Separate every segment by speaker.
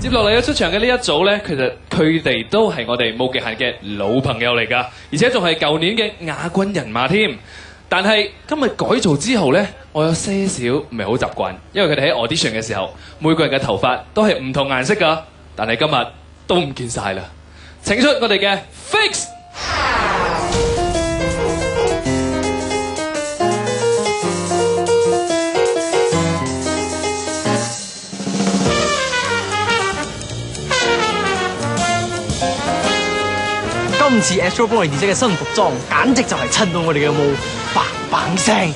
Speaker 1: 接落嚟嘅出場嘅呢一組咧，其實佢哋都係我哋無極限嘅老朋友嚟㗎，而且仲係舊年嘅亞軍人馬添。但係今日改造之後咧，我有些少唔係好習慣，因為佢哋喺 audition 嘅時候，每個人嘅頭髮都係唔同顏色㗎，但係今日都唔見晒啦。請出我哋嘅 Fix。
Speaker 2: 今次 Astro Boy 二姐嘅新服裝，簡直就係襯到我哋嘅毛嘭嘭聲，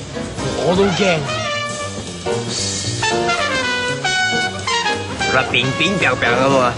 Speaker 2: 我都驚。
Speaker 3: 入邊扁平平嘅喎。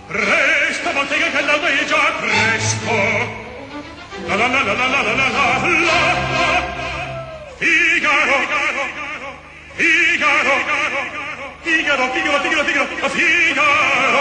Speaker 4: Resta bottega che l'alba è già fresco. La la la la la la la la la la. Figaro, Figaro, Figaro, Figaro, Figaro, Figaro, Figaro.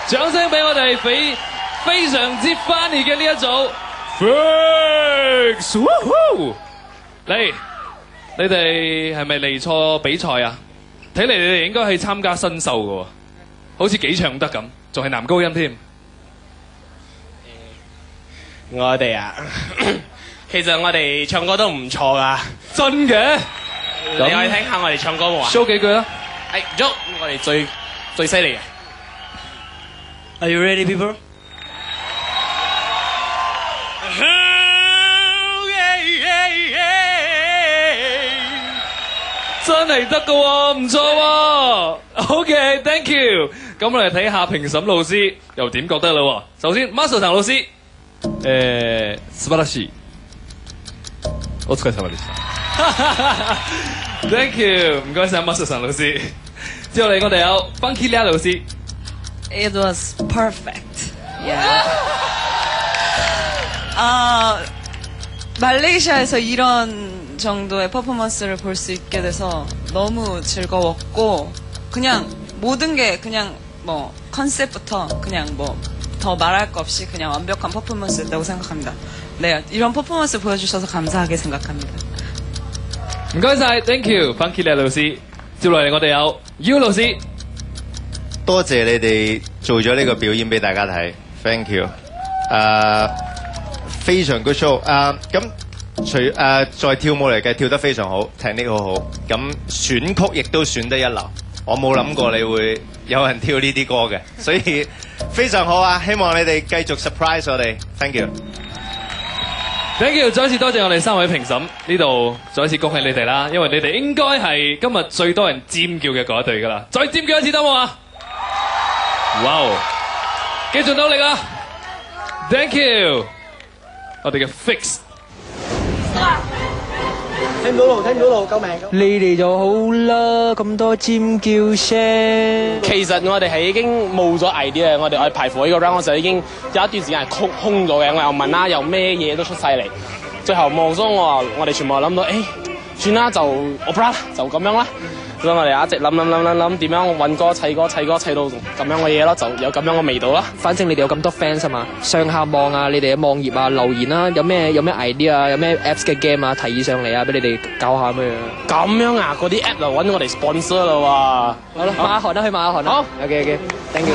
Speaker 1: 掌聲俾我哋非常之翻熱嘅呢一組 Fix， 嚟，你哋係咪嚟錯比賽啊？睇嚟你哋應該係參加新秀嘅喎，好似幾唱得咁，仲係男高音添。
Speaker 5: 我哋啊，其實我哋唱歌都唔錯噶。
Speaker 1: 真嘅？
Speaker 5: 你可以聽下我哋唱歌冇啊
Speaker 1: ？show 幾句啦。
Speaker 5: 係，喐！我哋最犀利嘅。
Speaker 2: Are you ready, people?
Speaker 1: 真係得㗎喎，唔錯喎。OK，thank you。咁我哋睇下評審老師又點覺得啦喎。首先 ，Master 陳老師，素晴らしい。お疲れ様でした。Thank you，唔該晒 Master 陳老師。接落嚟我哋有 Funky Lia 老師。
Speaker 6: It was perfect. Yeah. 말레이시아에서 이런 정도의 퍼포먼스를 볼 수 있게 돼서 너무 즐거웠고 그냥 모든 게 그냥 뭐 컨셉부터 그냥 뭐 더 말할 거 없이 그냥 완벽한 퍼포먼스였다고 생각합니다. 네, 이런 퍼포먼스 보여주셔서 감사하게 생각합니다.
Speaker 1: 唔該晒 ，Thank you，Funky Lia 老師。接落嚟我哋有 U 老師。
Speaker 7: 多謝你哋做咗呢個表演俾大家睇 ，thank you。非常 good show。咁在跳舞嚟計跳得非常好，technique好好。咁選曲亦都選得一流。我冇諗過你會有人跳呢啲歌嘅，所以非常好啊！希望你哋繼續 surprise 我哋，thank you。Thank
Speaker 1: you， 再一次多謝我哋3位評審，呢度再一次恭喜你哋啦，因為你哋應該係今日最多人尖叫嘅嗰一隊㗎啦，再尖叫一次得冇啊！哇！繼續努力啊 ！Thank you， 我哋嘅 Fix。
Speaker 2: 聽唔到路，救命！你哋就好啦，咁多尖叫聲。
Speaker 5: 其實我哋係已經冇咗 idea，我哋排火呢個 round 嗰時候已經有一段時間係空咗嘅，我又問啦，又咩嘢都出晒嚟，最後望咗我哋全部諗到，算啦，就 opera 就咁樣啦。所以我哋一直諗點樣揾歌砌到咁樣嘅嘢咯，就有咁樣嘅味道啦。
Speaker 2: 反正你哋有咁多 fans 啊嘛，上下網啊，你哋嘅網頁啊留言啦，有咩 idea 啊，有咩 apps 嘅 game 啊，提議上嚟啊，俾你哋搞下咩樣。
Speaker 5: 咁樣啊，嗰啲 app 就揾我哋 sponsor 啦喎。
Speaker 2: 好啦，馬下韓啦，去馬下韓啦。
Speaker 5: 好
Speaker 2: ，OK，thank you。